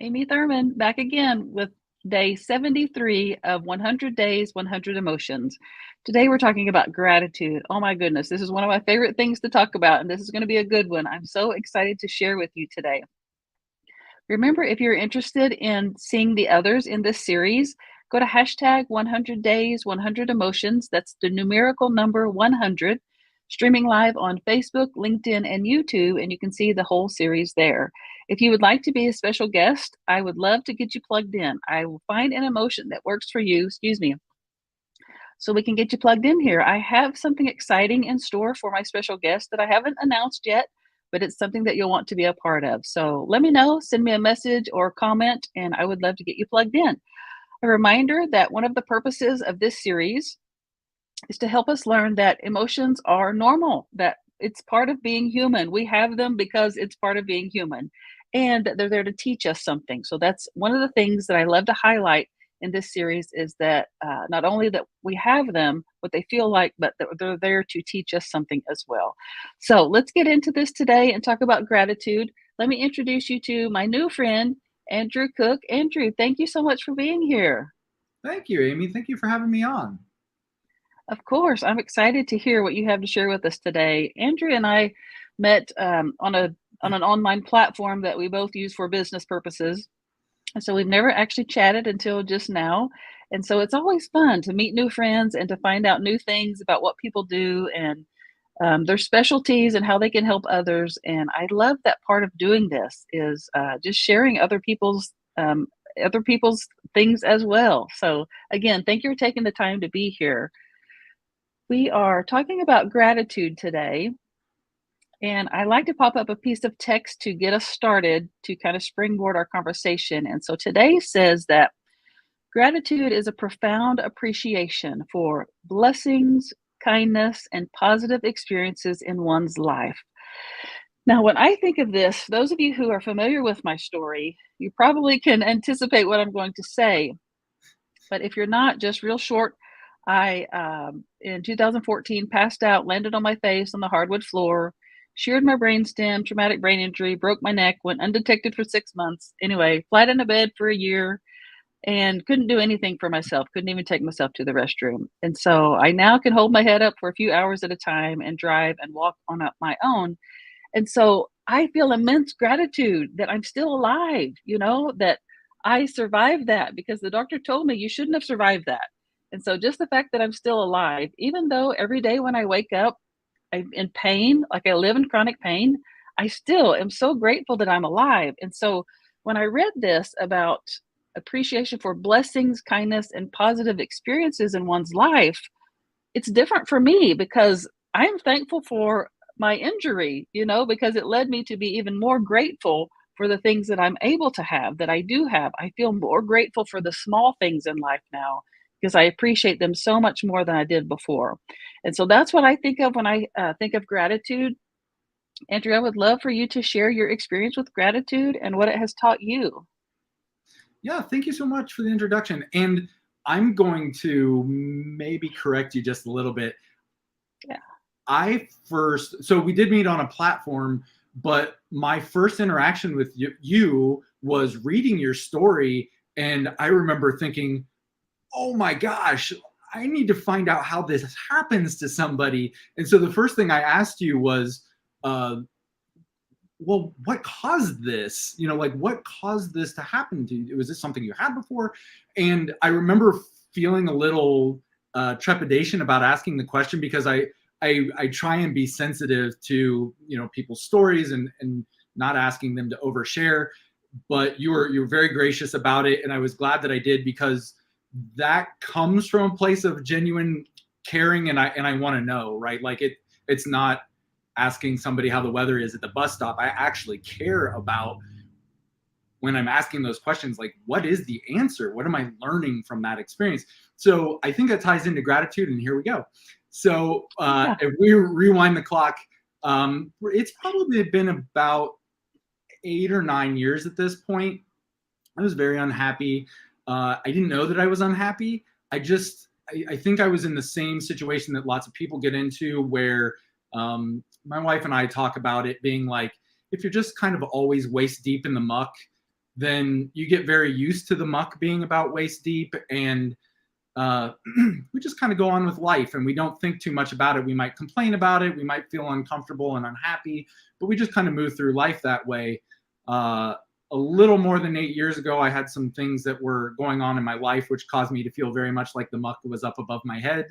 Amy Thurman back again with day 73 of 100 Days, 100 Emotions. Today we're talking about gratitude. Oh my goodness, this is one of my favorite things to talk about, and this is going to be a good one. I'm so excited to share with you today. Remember, if you're interested in seeing the others in this series, go to hashtag 100 Days, 100 Emotions. That's the numerical number 100, streaming live on Facebook, LinkedIn, and YouTube, and you can see the whole series there. If you would like to be a special guest, I would love to get you plugged in. I will find an emotion that works for you, so we can get you plugged in here. I have something exciting in store for my special guest that I haven't announced yet, but it's something that you'll want to be a part of. So let me know, send me a message or comment, and I would love to get you plugged in. A reminder that one of the purposes of this series is to help us learn that emotions are normal, that it's part of being human. We have them because it's part of being human, and that they're there to teach us something. So that's one of the things that I love to highlight in this series is that not only that we have them, what they feel like, but that they're there to teach us something as well. So let's get into this today and talk about gratitude. Let me introduce you to my new friend, Andrew Cook. Andrew, thank you so much for being here. Thank you, Amy. Thank you for having me on. Of course, I'm excited to hear what you have to share with us today. Andrew and I met on an online platform that we both use for business purposes, and so we've never actually chatted until just now. And so it's always fun to meet new friends and to find out new things about what people do and their specialties and how they can help others. And I love that part of doing this is just sharing other people's things as well. So again, thank you for taking the time to be here. We are talking about gratitude today, and I like to pop up a piece of text to get us started to kind of springboard our conversation. And so today says that gratitude is a profound appreciation for blessings, kindness, and positive experiences in one's life. Now, when I think of this, those of you who are familiar with my story, you probably can anticipate what I'm going to say. But if you're not, just real short, I, in 2014, passed out, landed on my face on the hardwood floor, sheared my brainstem, traumatic brain injury, broke my neck, went undetected for 6 months. Anyway, flat in a bed for a year and couldn't do anything for myself, couldn't even take myself to the restroom. And so I now can hold my head up for a few hours at a time and drive and walk on up my own. And so I feel immense gratitude that I'm still alive, that I survived that because the doctor told me you shouldn't have survived that. And so just the fact that I'm still alive, even though every day when I wake up, I'm in pain, like I live in chronic pain, I still am so grateful that I'm alive. And so when I read this about appreciation for blessings, kindness, and positive experiences in one's life, it's different for me because I'm thankful for my injury, because it led me to be even more grateful for the things that I'm able to have, that I do have. I feel more grateful for the small things in life now because I appreciate them so much more than I did before. And so that's what I think of when I think of gratitude. Andrew, I would love for you to share your experience with gratitude and what it has taught you. Yeah, thank you so much for the introduction. And I'm going to maybe correct you just a little bit. Yeah. So we did meet on a platform, but my first interaction with you was reading your story. And I remember thinking, oh my gosh, I need to find out how this happens to somebody. And so the first thing I asked you was, well, what caused this? Like what caused this to happen to you? Was this something you had before? And I remember feeling a little trepidation about asking the question because I try and be sensitive to people's stories and not asking them to overshare. But you're very gracious about it, and I was glad that I did because that comes from a place of genuine caring, and I want to know, right? Like it's not asking somebody how the weather is at the bus stop. I actually care about when I'm asking those questions, like what is the answer? What am I learning from that experience? So I think that ties into gratitude, and here we go. So Yeah. if we rewind the clock, it's probably been about 8 or 9 years at this point. I was very unhappy. I didn't know that I was unhappy. I think I was in the same situation that lots of people get into where my wife and I talk about it being like, if you're just kind of always waist deep in the muck, then you get very used to the muck being about waist deep, and we just kind of go on with life and we don't think too much about it. We might complain about it, we might feel uncomfortable and unhappy, but we just kind of move through life that way. A little more than 8 years ago, I had some things that were going on in my life which caused me to feel very much like the muck was up above my head.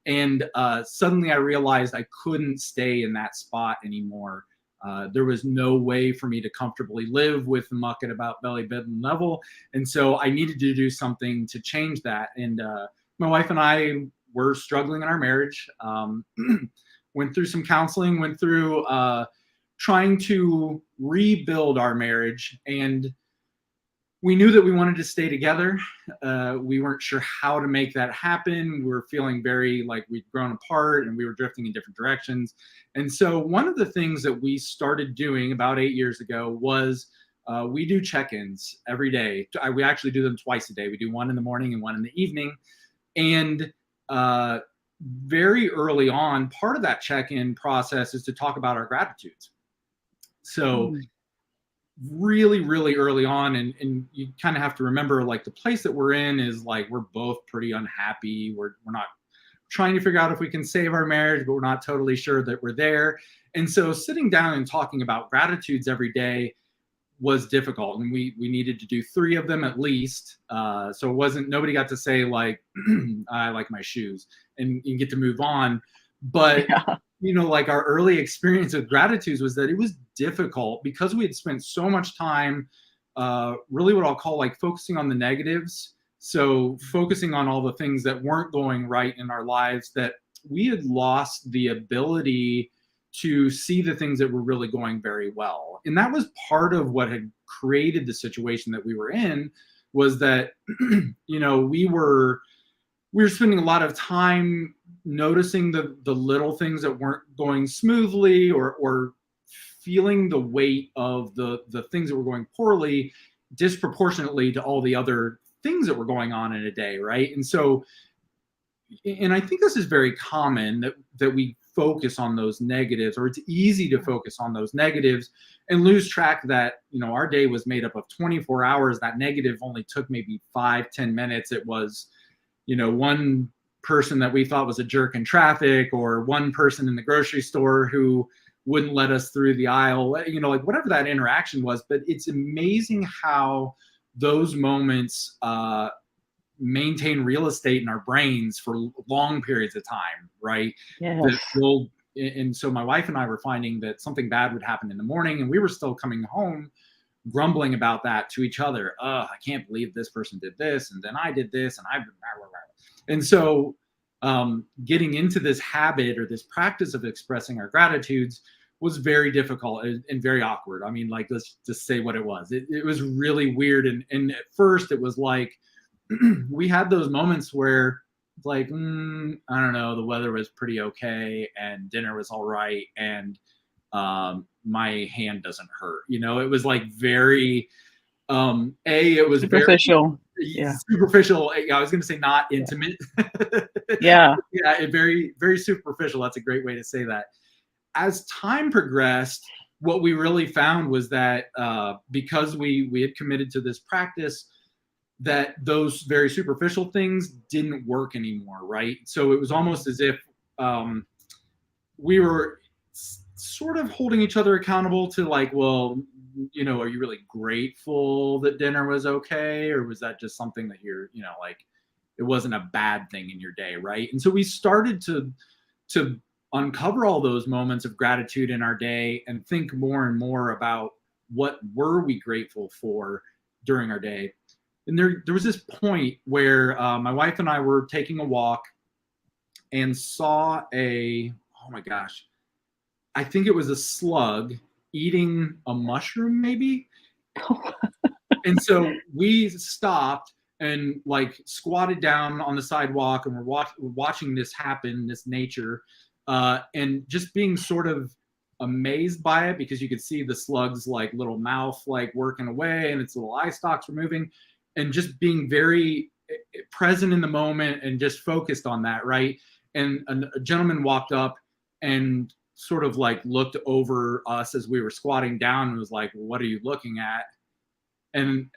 And suddenly I realized I couldn't stay in that spot anymore. There was no way for me to comfortably live with the muck at about belly button level. And so I needed to do something to change that. And my wife and I were struggling in our marriage, went through some counseling, went through trying to rebuild our marriage. And we knew that we wanted to stay together. We weren't sure how to make that happen. We were feeling very like we'd grown apart and we were drifting in different directions. And so one of the things that we started doing about 8 years ago was we do check-ins every day. We actually do them twice a day. We do one in the morning and one in the evening. And very early on, part of that check-in process is to talk about our gratitudes. So really, really early on, and you kind of have to remember, like, the place that we're in is like we're both pretty unhappy. We're not trying to figure out if we can save our marriage, but we're not totally sure that we're there. And so sitting down and talking about gratitudes every day was difficult, and we needed to do 3 of them at least. So it wasn't, nobody got to say like I like my shoes and you get to move on. But you know, like, our early experience of gratitudes was that it was difficult because we had spent so much time really what I'll call like focusing on the negatives. So focusing on all the things that weren't going right in our lives, that we had lost the ability to see the things that were really going very well. And that was part of what had created the situation that we were in, was that you know, we were spending a lot of time noticing the little things that weren't going smoothly, or feeling the weight of the things that were going poorly disproportionately to all the other things that were going on in a day, right? And so, and I think this is very common that we focus on those negatives, or it's easy to focus on those negatives and lose track that, you know, our day was made up of 24 hours. That negative only took maybe 5-10 minutes. It was, you know, one person that we thought was a jerk in traffic, or one person in the grocery store who wouldn't let us through the aisle, you know, like whatever that interaction was. But it's amazing how those moments maintain real estate in our brains for long periods of time, right? Yes. And so my wife and I were finding that something bad would happen in the morning, and we were still coming home grumbling about that to each other. I can't believe this person did this, and then I did this, and and so getting into this habit or this practice of expressing our gratitudes was very difficult and very awkward. I mean, like, let's just say what it was. It was really weird. And at first it was like, we had those moments where it's like, I don't know, the weather was pretty okay and dinner was all right, and my hand doesn't hurt. You know, it was like very, it was superficial. Very superficial. I was going to say not intimate. Yeah. Very, very superficial. That's a great way to say that. As time progressed, what we really found was that because we had committed to this practice, that those very superficial things didn't work anymore, right? So it was almost as if we were sort of holding each other accountable to, like, well, you know, are you really grateful that dinner was okay? Or was that just something that you're, you know, like, it wasn't a bad thing in your day, right? And so we started to uncover all those moments of gratitude in our day and think more and more about what were we grateful for during our day. And there was this point where my wife and I were taking a walk and saw oh my gosh, I think it was a slug eating a mushroom maybe. And so we stopped and, like, squatted down on the sidewalk, and we're watching this happen, this nature, and just being sort of amazed by it, because you could see the slug's, like, little mouth, like, working away, and its little eye stalks were moving, and just being very present in the moment and just focused on that, right? And a gentleman walked up and sort of, like, looked over us as we were squatting down and was like, "What are you looking at?" And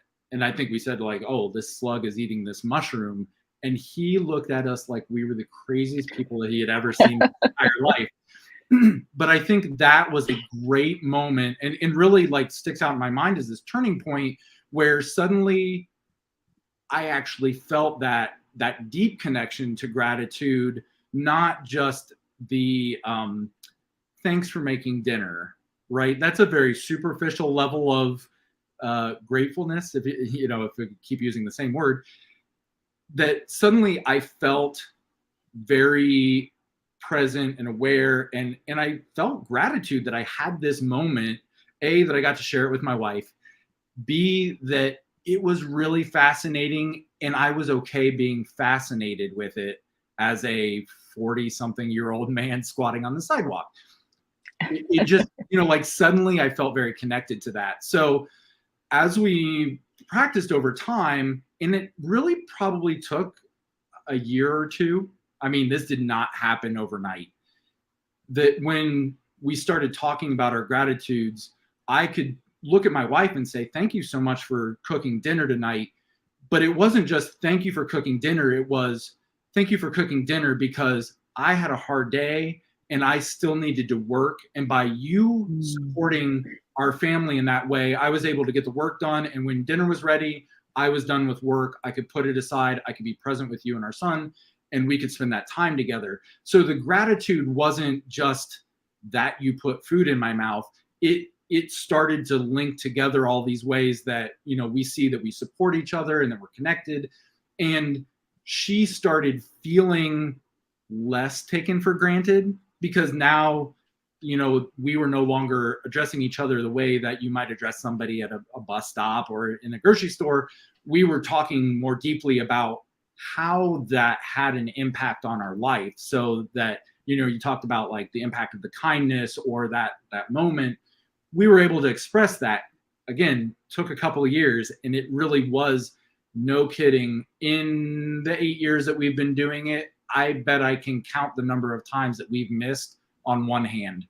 I think we said like, oh, this slug is eating this mushroom. And he looked at us like we were the craziest people that he had ever seen in his entire life. But I think that was a great moment, and really like sticks out in my mind as this turning point where suddenly I actually felt that deep connection to gratitude, not just the thanks for making dinner, right? That's a very superficial level of gratefulness, if we keep using the same word. That suddenly I felt very present and aware, and I felt gratitude that I had this moment, A, that I got to share it with my wife, B, that it was really fascinating and I was okay being fascinated with it as a 40-something-year-old man squatting on the sidewalk. It just, like suddenly I felt very connected to that. So as we practiced over time, and it really probably took a year or two. I mean, this did not happen overnight. That when we started talking about our gratitudes, I could look at my wife and say, thank you so much for cooking dinner tonight. But it wasn't just thank you for cooking dinner. It was thank you for cooking dinner because I had a hard day and I still needed to work. And by you supporting our family in that way, I was able to get the work done. And when dinner was ready, I was done with work. I could put it aside. I could be present with you and our son, and we could spend that time together. So the gratitude wasn't just that you put food in my mouth. It started to link together all these ways that, we see that we support each other and that we're connected. And she started feeling less taken for granted because now, we were no longer addressing each other the way that you might address somebody at a bus stop or in a grocery store. We were talking more deeply about how that had an impact on our life, so that, you talked about like the impact of the kindness or that moment. We were able to express that. Again, took a couple of years, and it really was, no kidding, in the 8 years that we've been doing it, I bet I can count the number of times that we've missed on one hand.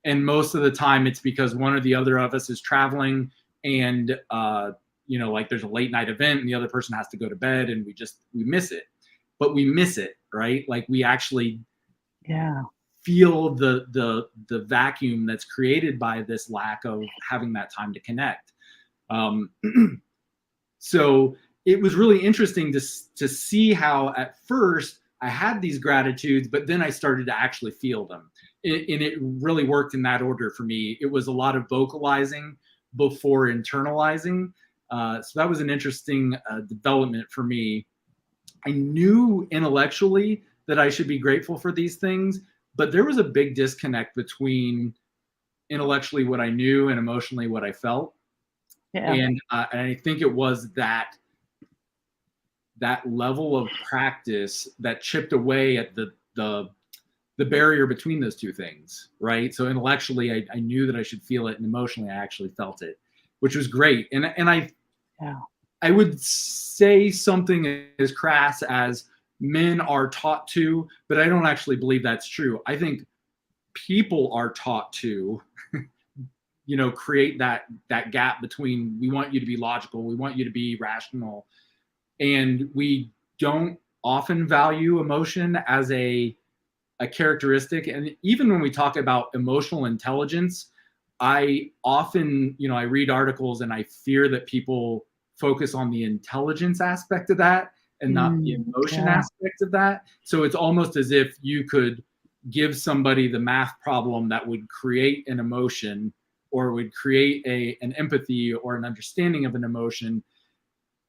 And most of the time it's because one or the other of us is traveling and, like there's a late night event and the other person has to go to bed and we miss it. But we miss it, right? Like we actually feel the vacuum that's created by this lack of having that time to connect. So it was really interesting to see how at first I had these gratitudes, but then I started to actually feel them. And it really worked in that order for me. It was a lot of vocalizing before internalizing. So that was an interesting development for me. I knew intellectually that I should be grateful for these things, but there was a big disconnect between intellectually what I knew and emotionally what I felt. Yeah. And I think it was that level of practice that chipped away at the barrier between those two things, right? So intellectually, I knew that I should feel it, and emotionally, I actually felt it, which was great. And I would say something as crass as men are taught to, but I don't actually believe that's true. I think people are taught to, create that gap between, we want you to be logical, we want you to be rational, and we don't often value emotion as a characteristic. And even when we talk about emotional intelligence, I often, I read articles and I fear that people focus on the intelligence aspect of that and not the emotion aspect of that. So it's almost as if you could give somebody the math problem that would create an emotion or would create an empathy or an understanding of an emotion.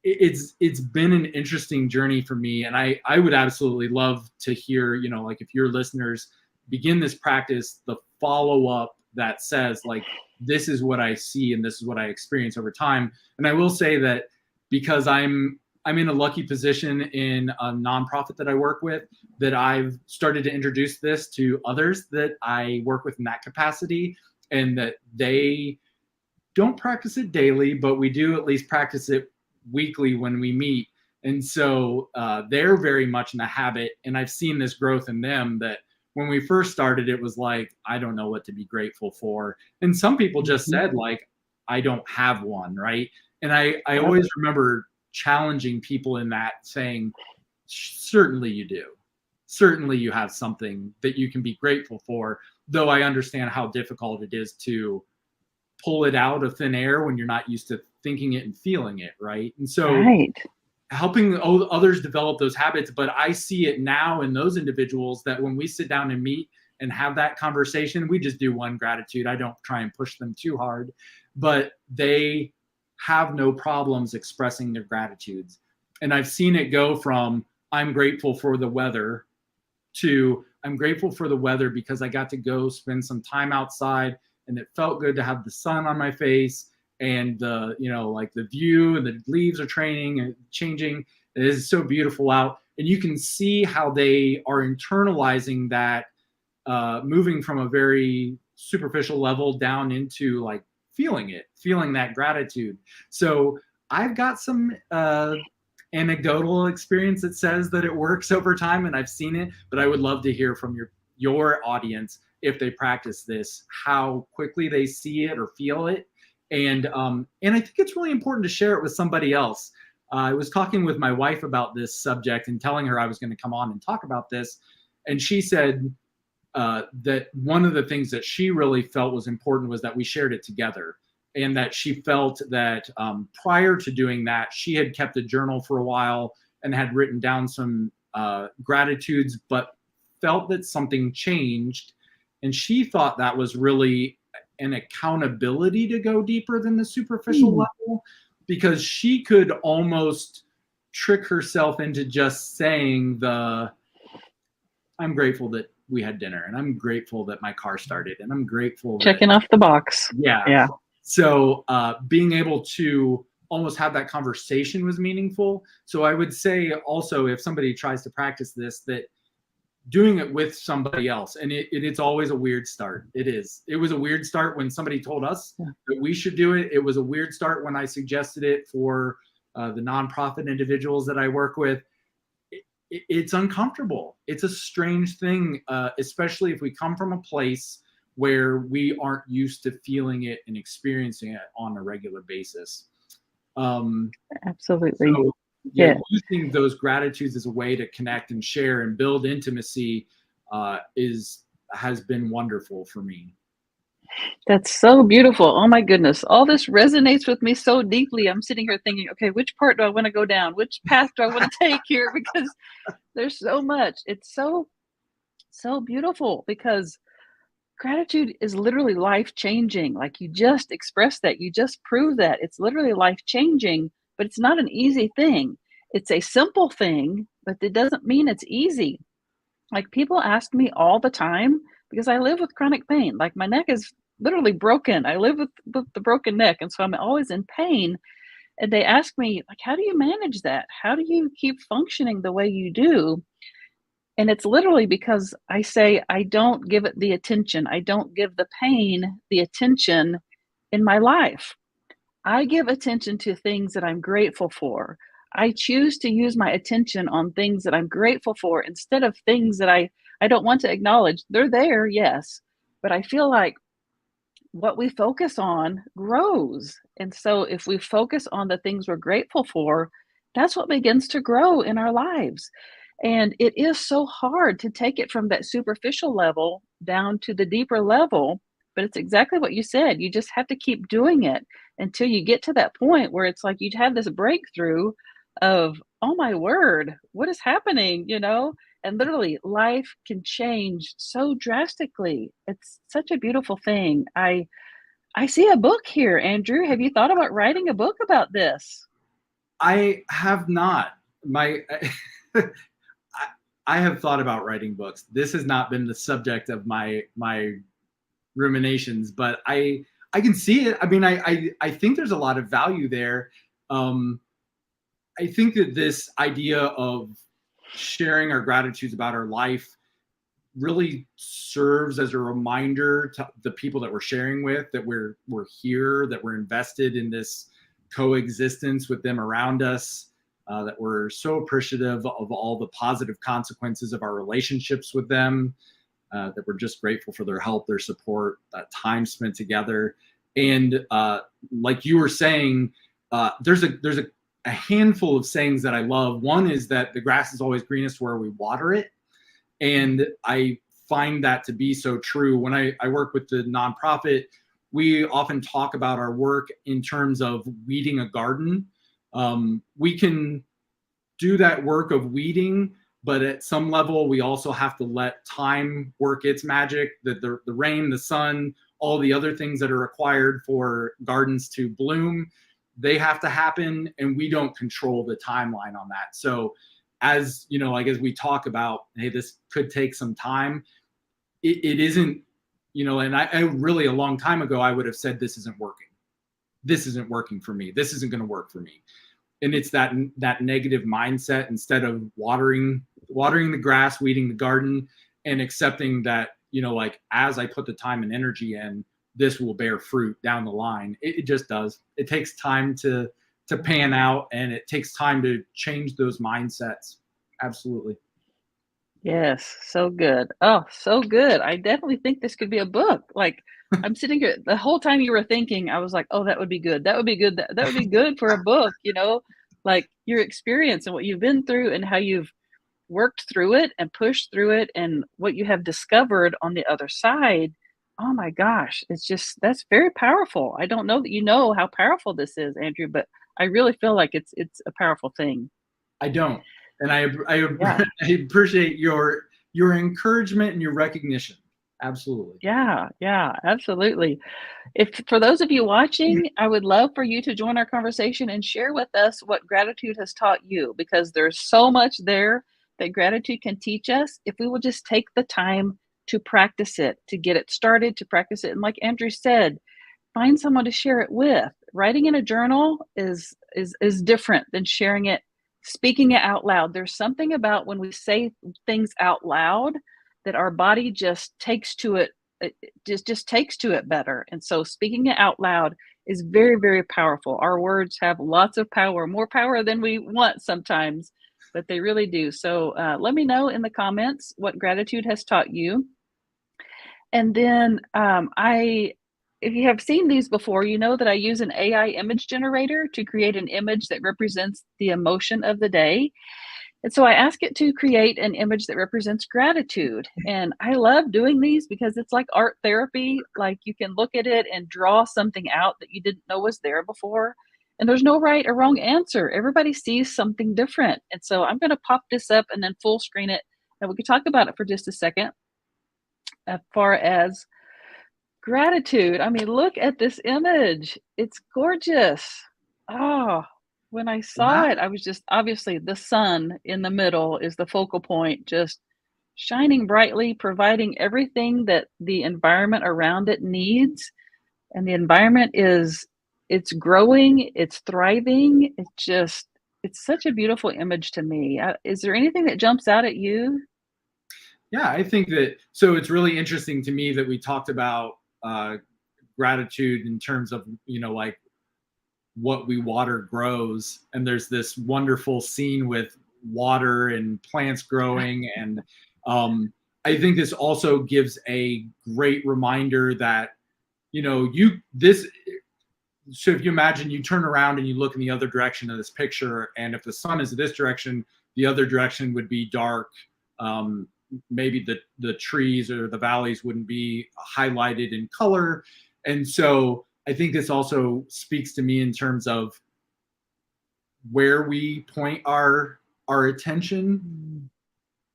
It's been an interesting journey for me, and I would absolutely love to hear, like if your listeners begin this practice, the follow-up that says like, this is what I see and this is what I experience over time. And I will say that because I'm in a lucky position in a nonprofit that I work with, that I've started to introduce this to others that I work with in that capacity, and that they don't practice it daily, but we do at least practice it weekly when we meet. And so they're very much in the habit, and I've seen this growth in them, that when we first started, it was like, I don't know what to be grateful for. And some people just said like, I don't have one, right? And I always remember challenging people in that, saying, certainly you do. Certainly you have something that you can be grateful for, though I understand how difficult it is to pull it out of thin air when you're not used to thinking it and feeling it, right? And so helping others develop those habits, but I see it now in those individuals that when we sit down and meet and have that conversation, we just do one gratitude. I don't try and push them too hard, but they have no problems expressing their gratitudes. And I've seen it go from I'm grateful for the weather to I'm grateful for the weather because I got to go spend some time outside and it felt good to have the sun on my face and the, you know, like the view and the leaves are changing. It is so beautiful out. And you can see how they are internalizing that, moving from a very superficial level down into like feeling that gratitude. So I've got some anecdotal experience that says that it works over time, and I've seen it, but I would love to hear from your audience, if they practice this, how quickly they see it or feel it. And I think it's really important to share it with somebody else. I was talking with my wife about this subject and telling her I was going to come on and talk about this. And she said that one of the things that she really felt was important was that we shared it together. And that she felt that prior to doing that, she had kept a journal for a while and had written down some gratitudes, but felt that something changed. And she thought that was really an accountability to go deeper than the superficial level, because she could almost trick herself into just saying I'm grateful that we had dinner, and I'm grateful that my car started, and I'm grateful checking off the box. Yeah. So being able to almost have that conversation was meaningful. So I would say also, if somebody tries to practice this, that doing it with somebody else, and it's always a weird start. It was a weird start when somebody told us that we should do it. It was a weird start when I suggested it for the nonprofit individuals that I work with. It's uncomfortable. It's a strange thing, especially if we come from a place where we aren't used to feeling it and experiencing it on a regular basis. Absolutely. So, using those gratitudes as a way to connect and share and build intimacy has been wonderful for me. That's so beautiful. Oh my goodness. All this resonates with me so deeply. I'm sitting here thinking, okay, which part do I want to go down? Which path do I want to take here? Because there's so much. It's so beautiful, because gratitude is literally life-changing. Like, you just expressed that. You just proved that. It's literally life-changing, but it's not an easy thing. It's a simple thing, but it doesn't mean it's easy. Like, people ask me all the time, because I live with chronic pain. Like, my neck is literally broken. I live with the broken neck, and so I'm always in pain. And they ask me, like, how do you manage that? How do you keep functioning the way you do? And it's literally because I say I don't give it the attention. I don't give the pain the attention in my life. I give attention to things that I'm grateful for. I choose to use my attention on things that I'm grateful for instead of things that I don't want to acknowledge. They're there, yes, but I feel like what we focus on grows. And so if we focus on the things we're grateful for, that's what begins to grow in our lives. And it is so hard to take it from that superficial level down to the deeper level. But it's exactly what you said. You just have to keep doing it until you get to that point where it's like you'd have this breakthrough of, oh my word, what is happening? And literally life can change so drastically. It's such a beautiful thing. I see a book here, Andrew. Have you thought about writing a book about this? I have not. I have thought about writing books. This has not been the subject of my ruminations, but I can see it. I mean, I think there's a lot of value there. I think that this idea of sharing our gratitudes about our life really serves as a reminder to the people that we're sharing with, that we're here, that we're invested in this coexistence with them around us, that we're so appreciative of all the positive consequences of our relationships with them, that we're just grateful for their help, their support, that time spent together. And like you were saying, there's a handful of sayings that I love. One is that the grass is always greenest where we water it. And I find that to be so true. When I work with the nonprofit, we often talk about our work in terms of weeding a garden. We can do that work of weeding, but at some level, we also have to let time work its magic. The rain, the sun, all the other things that are required for gardens to bloom, they have to happen, and we don't control the timeline on that. So as you know, like as we talk about, hey, this could take some time, it isn't, and I really a long time ago, I would have said, this isn't working. This isn't working for me. This isn't going to work for me. And it's that negative mindset, instead of watering the grass, weeding the garden, and accepting that, like as I put the time and energy in, this will bear fruit down the line. It just does. It takes time to pan out, and it takes time to change those mindsets. Absolutely. Yes, so good. Oh, so good. I definitely think this could be a book. Like, I'm sitting here the whole time you were thinking, I was like, "Oh, that would be good. That would be good. That would be good for a book," Like your experience and what you've been through and how you've worked through it and pushed through it and what you have discovered on the other side. Oh my gosh, that's very powerful. I don't know that you know how powerful this is, Andrew, but I really feel like it's a powerful thing. I don't, and I Yeah. I appreciate your encouragement and your recognition. Absolutely. Yeah, yeah, absolutely. If for those of you watching, I would love for you to join our conversation and share with us what gratitude has taught you, because there's so much there that gratitude can teach us if we will just take the time to practice it, to get it started, to practice it. And like Andrew said, find someone to share it with. Writing in a journal is different than sharing it, speaking it out loud. There's something about when we say things out loud that our body just takes to it, it just takes to it better. And so speaking it out loud is very, very powerful. Our words have lots of power, more power than we want sometimes, but they really do. So let me know in the comments what gratitude has taught you. And then if you have seen these before, you know that I use an AI image generator to create an image that represents the emotion of the day. And so I ask it to create an image that represents gratitude. And I love doing these because it's like art therapy. Like you can look at it and draw something out that you didn't know was there before. And there's no right or wrong answer. Everybody sees something different. And so I'm going to pop this up and then full screen it. And we can talk about it for just a second. As far as gratitude, I mean, look at this image. It's gorgeous. Oh, when I saw Wow. it, I was just obviously the sun in the middle is the focal point, just shining brightly, providing everything that the environment around it needs. And the environment it's growing, it's thriving. It's such a beautiful image to me. Is there anything that jumps out at you? Yeah, I think that, so it's really interesting to me that we talked about gratitude in terms of, like what we water grows. And there's this wonderful scene with water and plants growing. And I think this also gives a great reminder that, so if you imagine you turn around and you look in the other direction of this picture, and if the sun is this direction, the other direction would be dark. Maybe the trees or the valleys wouldn't be highlighted in color. And so I think this also speaks to me in terms of where we point our attention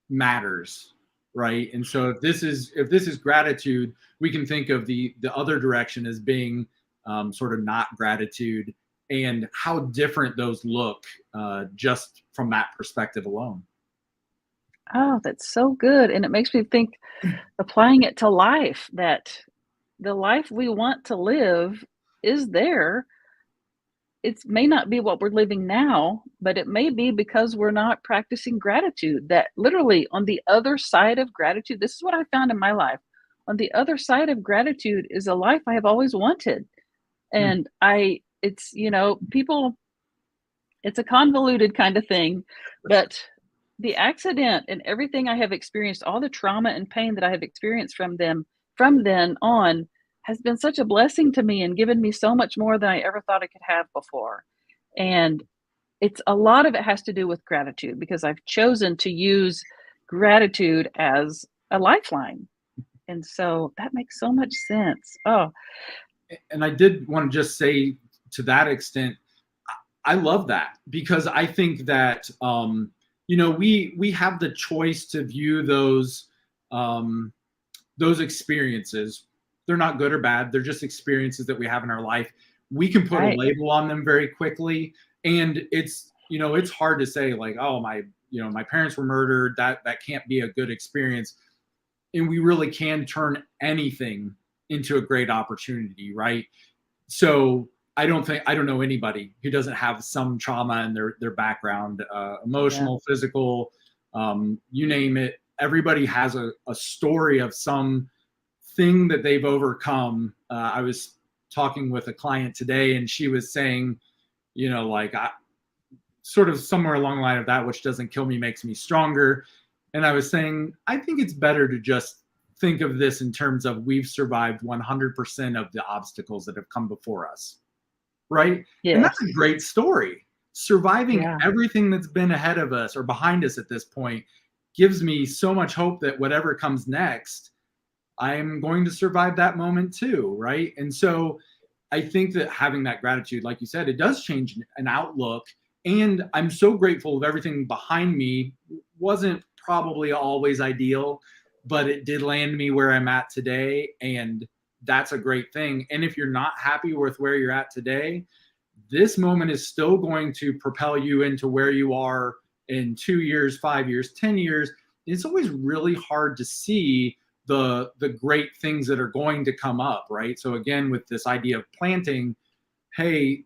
matters, right? And so if this is gratitude, we can think of the other direction as being sort of not gratitude, and how different those look just from that perspective alone. Oh, that's so good. And it makes me think, applying it to life, that the life we want to live is there. It may not be what we're living now, but it may be because we're not practicing gratitude. That literally on the other side of gratitude, this is what I found in my life. On the other side of gratitude is a life I have always wanted. Hmm. And people, it's a convoluted kind of thing, but the accident and everything I have experienced, all the trauma and pain that I have experienced from then on, has been such a blessing to me and given me so much more than I ever thought I could have before. And it's a lot of it has to do with gratitude, because I've chosen to use gratitude as a lifeline. And so that makes so much sense. Oh, And I did want to just say, to that extent, I love that, because I think that we have the choice to view those experiences. They're not good or bad. They're just experiences that we have in our life. We can put a right. label on them very quickly, and it's hard to say, like, oh, my parents were murdered. That can't be a good experience. And we really can turn anything into a great opportunity, right? So I don't know anybody who doesn't have some trauma in their background, Yeah. emotional, physical, you name it. Everybody has a story of some thing that they've overcome. I was talking with a client today, and she was saying, like, sort of somewhere along the line of that, which doesn't kill me makes me stronger. And I was saying, I think it's better to just think of this in terms of we've survived 100% of the obstacles that have come before us, right? And that's a Yes. great story. Surviving Yeah. everything that's been ahead of us or behind us at this point gives me so much hope that whatever comes next, I'm going to survive that moment too, right? And so I think that having that gratitude, like you said, it does change an outlook. And I'm so grateful of everything behind me. Wasn't probably always ideal, but it did land me where I'm at today. And that's a great thing. And if you're not happy with where you're at today, this moment is still going to propel you into where you are in 2 years, 5 years, 10 years. It's always really hard to see the great things that are going to come up, right? So again, with this idea of planting, hey,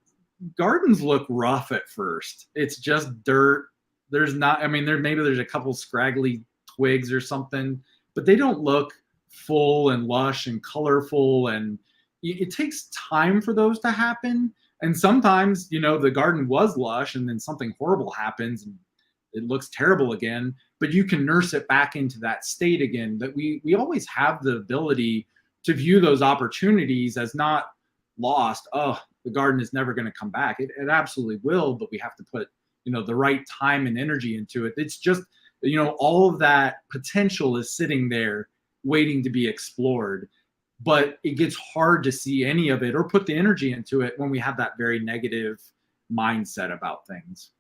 gardens look rough at first. It's just dirt. There's not, I mean, there's a couple scraggly twigs or something, but they don't look full and lush and colorful. And it takes time for those to happen. And sometimes, the garden was lush and then something horrible happens and it looks terrible again, but you can nurse it back into that state again. That we always have the ability to view those opportunities as not lost. Oh, the garden is never going to come back. It absolutely will, but we have to put the right time and energy into it. It's just all of that potential is sitting there waiting to be explored, but it gets hard to see any of it or put the energy into it when we have that very negative mindset about things.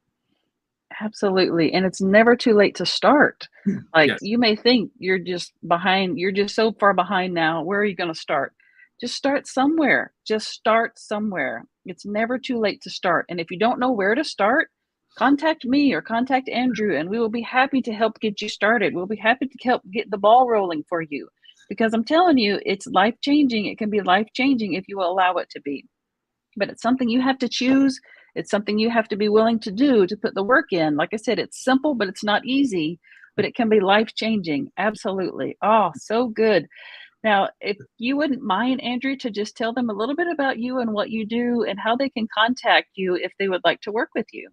Absolutely, and it's never too late to start. Like, Yes. you may think you're just behind, you're just so far behind now, where are you gonna start? Just start somewhere. Just start somewhere. It's never too late to start, and if you don't know where to start, contact me or contact Andrew, and we will be happy to help get you started. We'll be happy to help get the ball rolling for you, because I'm telling you, it's life-changing. It can be life-changing if you allow it to be. But it's something you have to choose. It's something you have to be willing to do, to put the work in. Like I said, it's simple, but it's not easy, but it can be life changing. Absolutely. Oh, so good. Now, if you wouldn't mind, Andrew, to just tell them a little bit about you and what you do and how they can contact you if they would like to work with you.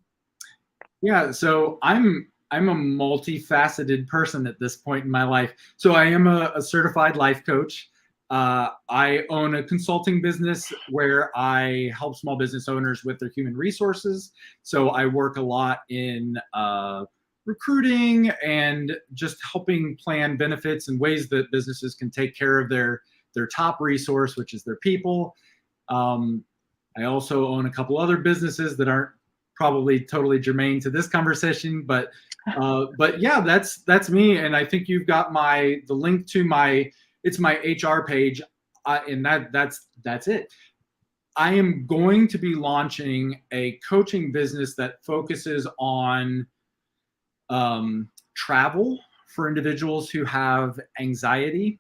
Yeah, so I'm a multifaceted person at this point in my life. So I am a certified life coach. I own a consulting business where I help small business owners with their human resources. So I work a lot in recruiting and just helping plan benefits and ways that businesses can take care of their top resource, which is their people. Um, I also own a couple other businesses that aren't probably totally germane to this conversation, but yeah, that's me. And I think you've got the link to my HR page, and that's it. I am going to be launching a coaching business that focuses on travel for individuals who have anxiety.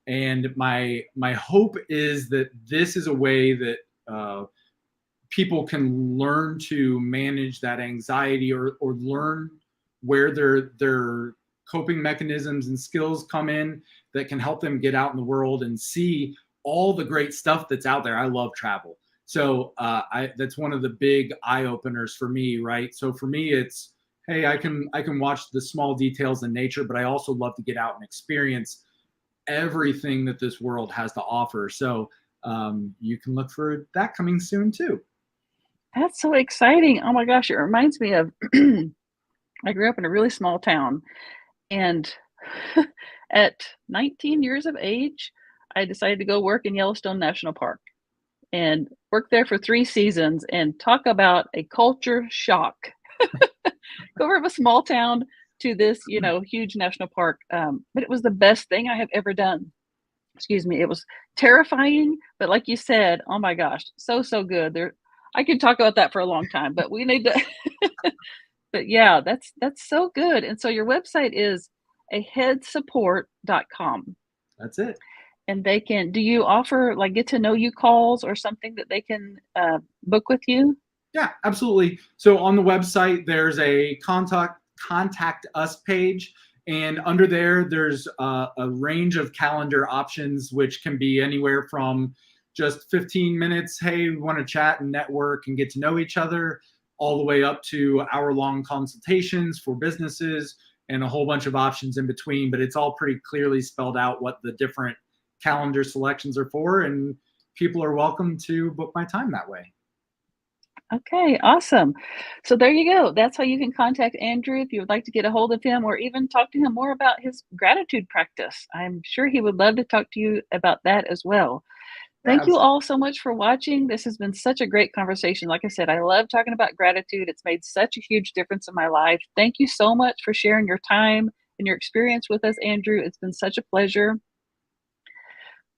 And my hope is that this is a way that people can learn to manage that anxiety, or learn where their coping mechanisms and skills come in that can help them get out in the world and see all the great stuff that's out there. I love travel. So that's one of the big eye openers for me, right? So for me, it's, hey, I can watch the small details in nature, but I also love to get out and experience everything that this world has to offer. So you can look for that coming soon too. That's so exciting. Oh my gosh, it reminds me of I grew up in a really small town, and at 19 years of age, I decided to go work in Yellowstone National Park and worked there for 3 seasons, and talk about a culture shock. Go from a small town to this, huge national park, but it was the best thing I have ever done. Excuse me. It was terrifying, but like you said, oh my gosh, so, so good. I could talk about that for a long time, but we need to but yeah, that's so good. And so your website is aheadsupport.com. That's it. And do you offer like get to know you calls or something that they can book with you? Yeah, absolutely. So on the website, there's a contact us page, and under there, there's a range of calendar options, which can be anywhere from just 15 minutes. Hey, we want to chat and network and get to know each other, all the way up to hour-long consultations for businesses and a whole bunch of options in between. But it's all pretty clearly spelled out what the different calendar selections are for, and people are welcome to book my time that way. Okay, awesome. So there you go. That's how you can contact Andrew if you would like to get a hold of him or even talk to him more about his gratitude practice. I'm sure he would love to talk to you about that as well. Yeah, Thank you all so much for watching. This has been such a great conversation. Like I said, I love talking about gratitude. It's made such a huge difference in my life. Thank you so much for sharing your time and your experience with us, Andrew. It's been such a pleasure.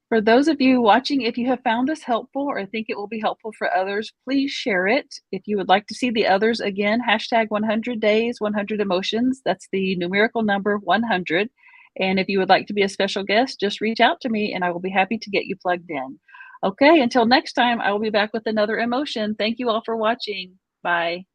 For those of you watching, if you have found this helpful or think it will be helpful for others, please share it. If you would like to see the others, again, hashtag 100 days, 100 emotions. That's the numerical number 100. And if you would like to be a special guest, just reach out to me and I will be happy to get you plugged in. Okay, until next time, I will be back with another emotion. Thank you all for watching. Bye.